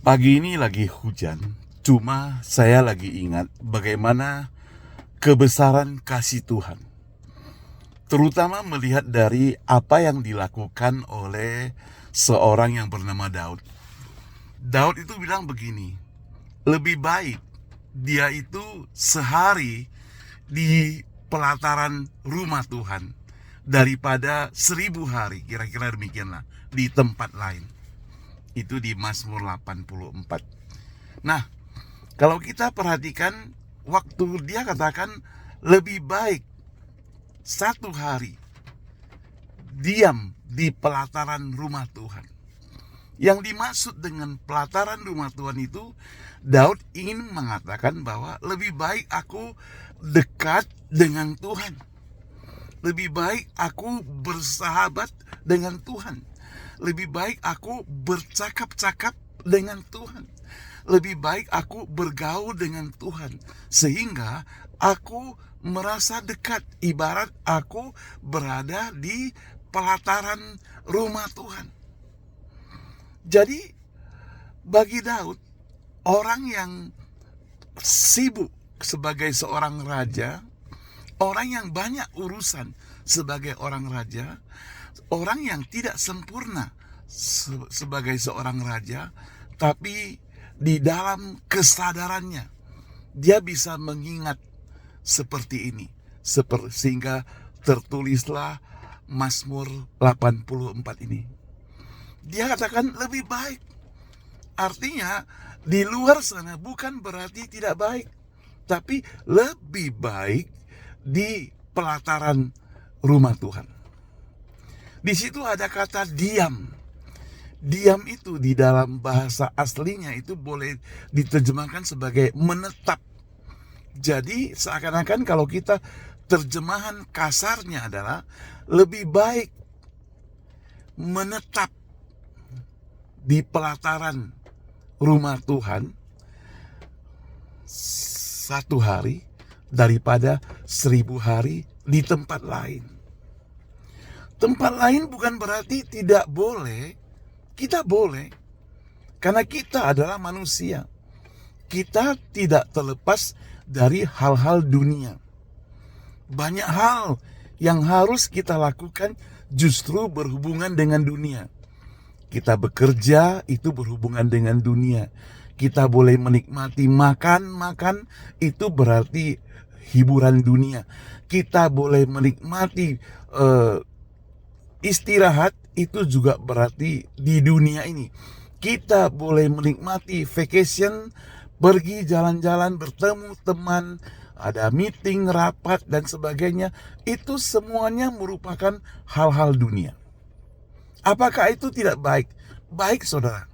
Pagi ini lagi hujan, cuma saya lagi ingat bagaimana kebesaran kasih Tuhan. Terutama melihat dari apa yang dilakukan oleh seorang yang bernama Daud. Daud itu bilang begini, lebih baik dia itu sehari di pelataran rumah Tuhan daripada 1.000 hari, kira-kira demikianlah, di tempat lain. Itu di Mazmur 84. Nah, kalau kita perhatikan, waktu dia katakan lebih baik 1 hari diam di pelataran rumah Tuhan. Yang dimaksud dengan pelataran rumah Tuhan itu, Daud ingin mengatakan bahwa lebih baik aku dekat dengan Tuhan. Lebih baik aku bersahabat dengan Tuhan. Lebih baik aku bercakap-cakap dengan Tuhan. Lebih baik aku bergaul dengan Tuhan, sehingga aku merasa dekat, ibarat aku berada di pelataran rumah Tuhan. Jadi bagi Daud, orang yang sibuk sebagai seorang raja, orang yang banyak urusan sebagai orang raja, orang yang tidak sempurna sebagai seorang raja, tapi di dalam kesadarannya dia bisa mengingat seperti ini, sehingga tertulislah Mazmur 84 ini. Dia katakan lebih baik. Artinya di luar sana bukan berarti tidak baik, tapi lebih baik di pelataran rumah Tuhan. Di situ ada kata diam. Diam itu di dalam bahasa aslinya itu boleh diterjemahkan sebagai menetap. Jadi seakan-akan kalau kita terjemahan kasarnya adalah lebih baik menetap di pelataran rumah Tuhan 1 hari daripada 1.000 hari di tempat lain. Tempat lain bukan berarti tidak boleh. Kita boleh, karena kita adalah manusia. Kita tidak terlepas dari hal-hal dunia. Banyak hal yang harus kita lakukan justru berhubungan dengan dunia. Kita bekerja, itu berhubungan dengan dunia. Kita boleh menikmati makan, itu berarti hiburan dunia. Kita boleh menikmati istirahat, itu juga berarti di dunia ini. Kita boleh menikmati vacation, pergi jalan-jalan, bertemu teman, ada meeting, rapat, dan sebagainya. Itu semuanya merupakan hal-hal dunia. Apakah itu tidak baik? Baik, saudara.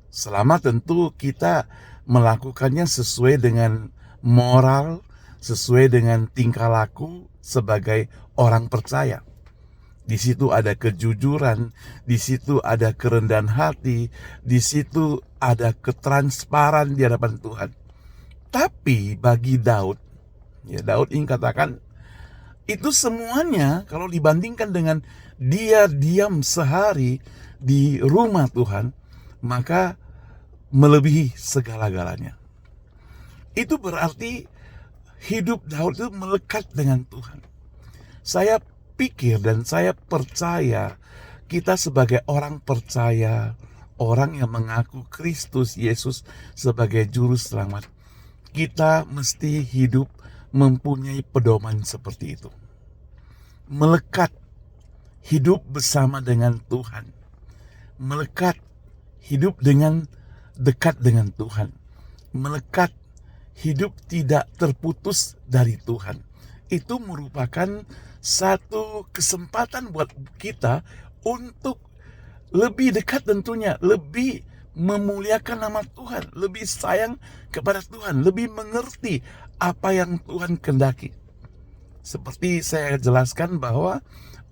Selama tentu kita melakukannya sesuai dengan moral, sesuai dengan tingkah laku sebagai orang percaya. Di situ ada kejujuran, di situ ada kerendahan hati, di situ ada ketransparan di hadapan Tuhan. Tapi bagi Daud, Daud ingin katakan, itu semuanya kalau dibandingkan dengan dia diam sehari di rumah Tuhan, maka melebihi segala-galanya. Itu berarti hidup Daud itu melekat dengan Tuhan. Saya pikir dan saya percaya kita sebagai orang percaya, orang yang mengaku Kristus Yesus sebagai juru selamat, kita mesti hidup mempunyai pedoman seperti itu. Melekat, hidup bersama dengan Tuhan. Melekat, hidup dengan dekat dengan Tuhan. Melekat, hidup tidak terputus dari Tuhan. Itu merupakan satu kesempatan buat kita untuk lebih dekat, tentunya lebih memuliakan nama Tuhan, lebih sayang kepada Tuhan, lebih mengerti apa yang Tuhan kehendaki. Seperti saya jelaskan bahwa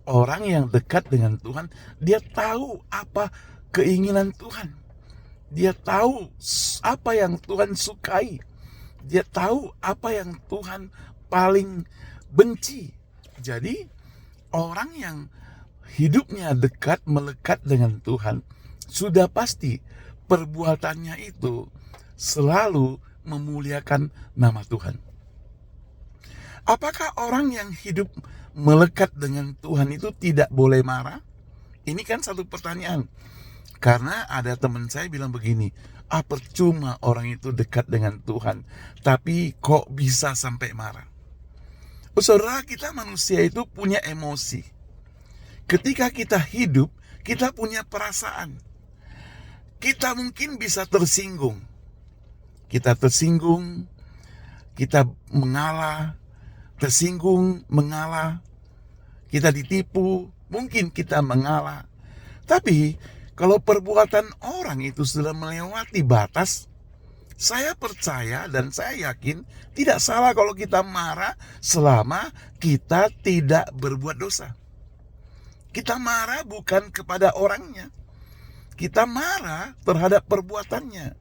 orang yang dekat dengan Tuhan, dia tahu apa keinginan Tuhan. Dia tahu apa yang Tuhan sukai. Dia tahu apa yang Tuhan paling benci. Jadi orang yang hidupnya dekat, melekat dengan Tuhan, sudah pasti perbuatannya itu selalu memuliakan nama Tuhan. Apakah orang yang hidup melekat dengan Tuhan itu tidak boleh marah? Ini kan satu pertanyaan. Karena ada teman saya bilang begini, percuma orang itu dekat dengan Tuhan, tapi kok bisa sampai marah? Saudara, kita manusia itu punya emosi. Ketika kita hidup, kita punya perasaan. Kita mungkin bisa tersinggung. Kita tersinggung, kita mengalah, tersinggung, mengalah. Kita ditipu, mungkin kita mengalah. Tapi kalau perbuatan orang itu sudah melewati batas, saya percaya dan saya yakin tidak salah kalau kita marah selama kita tidak berbuat dosa. Kita marah bukan kepada orangnya. Kita marah terhadap perbuatannya.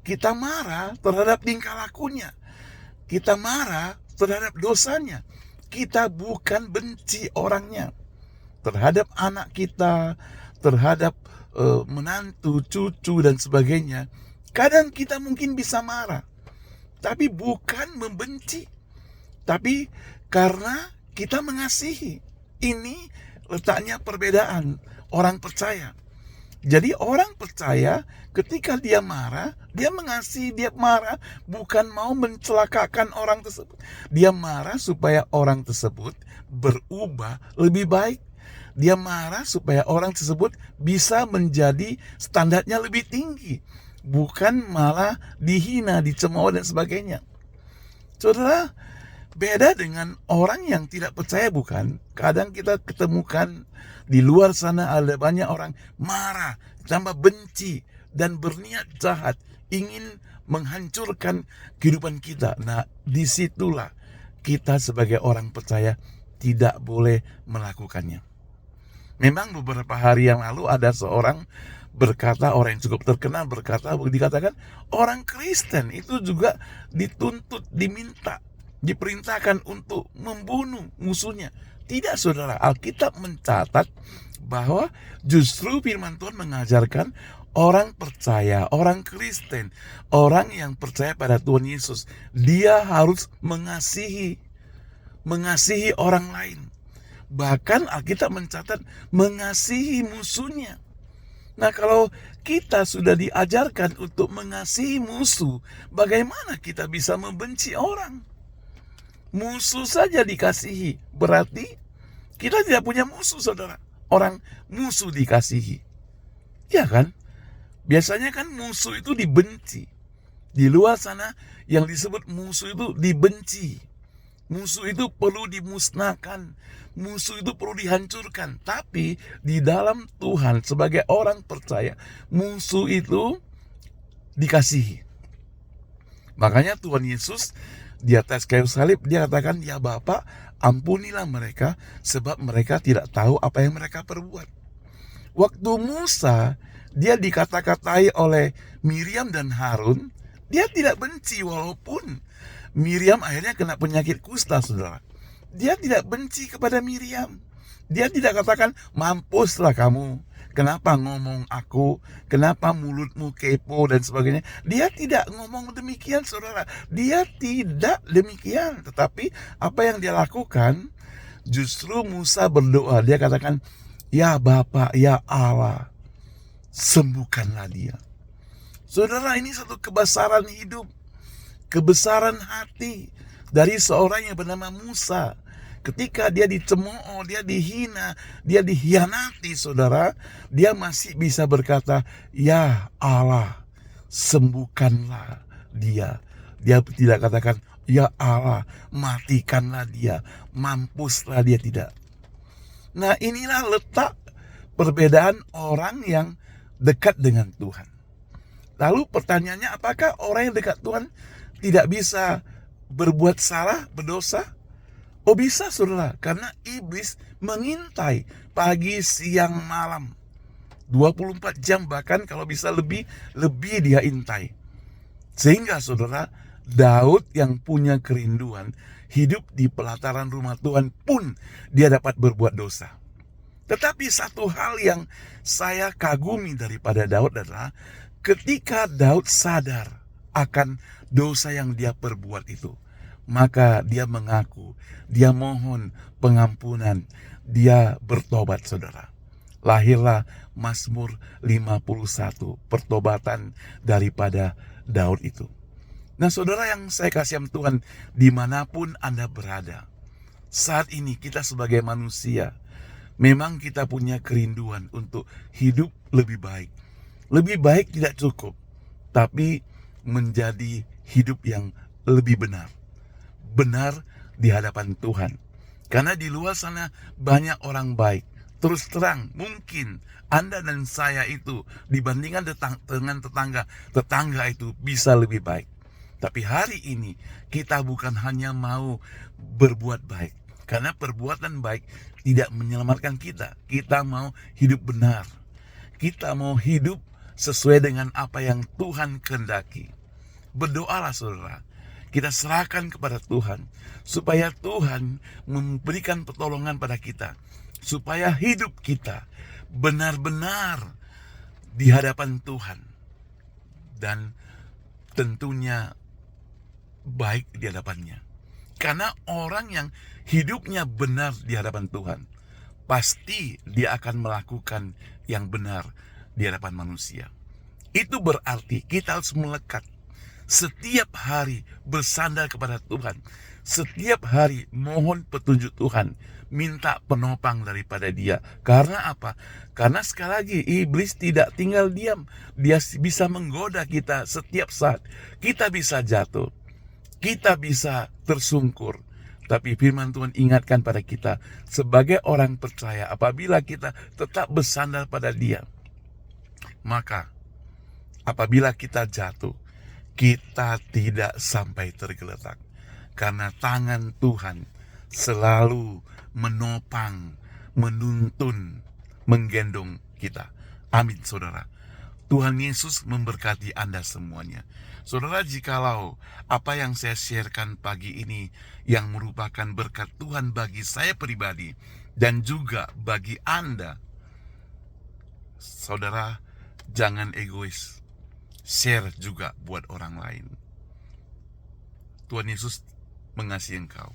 Kita marah terhadap tingkah lakunya. Kita marah terhadap dosanya. Kita bukan benci orangnya. Terhadap anak kita, terhadap menantu, cucu, dan sebagainya. Kadang kita mungkin bisa marah, tapi bukan membenci, tapi karena kita mengasihi. Ini letaknya perbedaan orang percaya. Jadi orang percaya ketika dia marah, dia mengasihi, dia marah bukan mau mencelakakan orang tersebut. Dia marah supaya orang tersebut berubah lebih baik. Dia marah supaya orang tersebut bisa menjadi standarnya lebih tinggi. Bukan malah dihina, dicemooh dan sebagainya. Saudara, beda dengan orang yang tidak percaya bukan? Kadang kita ketemukan di luar sana ada banyak orang marah, tambah benci, dan berniat jahat, ingin menghancurkan kehidupan kita. Nah, disitulah kita sebagai orang percaya tidak boleh melakukannya. Memang beberapa hari yang lalu ada seorang berkata, orang yang cukup terkenal berkata, dikatakan orang Kristen itu juga dituntut, diminta, diperintahkan untuk membunuh musuhnya. Tidak, saudara. Alkitab mencatat bahwa justru firman Tuhan mengajarkan orang percaya, orang Kristen, orang yang percaya pada Tuhan Yesus, dia harus mengasihi orang lain. Bahkan Alkitab mencatat mengasihi musuhnya. Nah, kalau kita sudah diajarkan untuk mengasihi musuh, bagaimana kita bisa membenci orang? Musuh saja dikasihi, berarti kita tidak punya musuh, saudara. Orang musuh dikasihi. Ya kan? Biasanya kan musuh itu dibenci. Di luar sana yang disebut musuh itu dibenci. Musuh itu perlu dimusnahkan. Musuh itu perlu dihancurkan. Tapi di dalam Tuhan sebagai orang percaya, musuh itu dikasihi. Makanya Tuhan Yesus di atas kayu salib dia katakan, ya Bapa, ampunilah mereka sebab mereka tidak tahu apa yang mereka perbuat. Waktu Musa dia dikata-katai oleh Miriam dan Harun, dia tidak benci walaupun Miriam akhirnya kena penyakit kusta, saudara. Dia tidak benci kepada Miriam. Dia tidak katakan, mampuslah kamu, kenapa ngomong aku, kenapa mulutmu kepo dan sebagainya. Dia tidak ngomong demikian, saudara. Dia tidak demikian. Tetapi apa yang dia lakukan, justru Musa berdoa. Dia katakan, ya Bapa, ya Allah, sembuhkanlah dia. Saudara, ini satu kebesaran hidup, kebesaran hati dari seorang yang bernama Musa. Ketika dia dicemooh, dia dihina, dia dikhianati, saudara, dia masih bisa berkata, ya Allah, sembuhkanlah dia. Dia tidak katakan, ya Allah, matikanlah dia, mampuslah dia, tidak. Nah, inilah letak perbedaan orang yang dekat dengan Tuhan. Lalu pertanyaannya, apakah orang yang dekat Tuhan tidak bisa berbuat salah, berdosa? Oh, bisa, saudara, karena iblis mengintai pagi, siang, malam. 24 jam, bahkan kalau bisa lebih dia intai. Sehingga, saudara, Daud yang punya kerinduan hidup di pelataran rumah Tuhan pun dia dapat berbuat dosa. Tetapi satu hal yang saya kagumi daripada Daud adalah Ketika Daud sadar akan dosa yang dia perbuat itu, maka dia mengaku, dia mohon pengampunan, dia bertobat, saudara. Lahirlah Mazmur 51, pertobatan daripada Daud itu. Nah, saudara yang saya kasih Tuhan, dimanapun Anda berada, saat ini kita sebagai manusia, memang kita punya kerinduan untuk hidup lebih baik. Lebih baik tidak cukup, tapi menjadi hidup yang lebih benar. Benar di hadapan Tuhan. Karena di luar sana banyak orang baik. Terus terang, mungkin Anda dan saya itu dibandingkan dengan tetangga itu bisa lebih baik. Tapi hari ini kita bukan hanya mau berbuat baik. Karena perbuatan baik tidak menyelamatkan kita. Kita mau hidup benar. Kita mau hidup sesuai dengan apa yang Tuhan kehendaki. Berdoalah, saudara. Kita serahkan kepada Tuhan, supaya Tuhan memberikan pertolongan pada kita, supaya hidup kita benar-benar di hadapan Tuhan, dan tentunya baik di hadapannya. Karena orang yang hidupnya benar di hadapan Tuhan, pasti dia akan melakukan yang benar di hadapan manusia. Itu berarti kita harus melekat setiap hari, bersandar kepada Tuhan. Setiap hari mohon petunjuk Tuhan, minta penopang daripada Dia. Karena apa? Karena sekali lagi iblis tidak tinggal diam. Dia bisa menggoda kita setiap saat. Kita bisa jatuh, kita bisa tersungkur. Tapi firman Tuhan ingatkan pada kita sebagai orang percaya, apabila kita tetap bersandar pada Dia, maka apabila kita jatuh, kita tidak sampai tergeletak. Karena tangan Tuhan selalu menopang, menuntun, menggendong kita. Amin, saudara. Tuhan Yesus memberkati Anda semuanya. Saudara, jikalau apa yang saya sharekan pagi ini yang merupakan berkat Tuhan bagi saya pribadi dan juga bagi Anda, saudara, jangan egois. Share juga buat orang lain. Tuhan Yesus mengasihi engkau.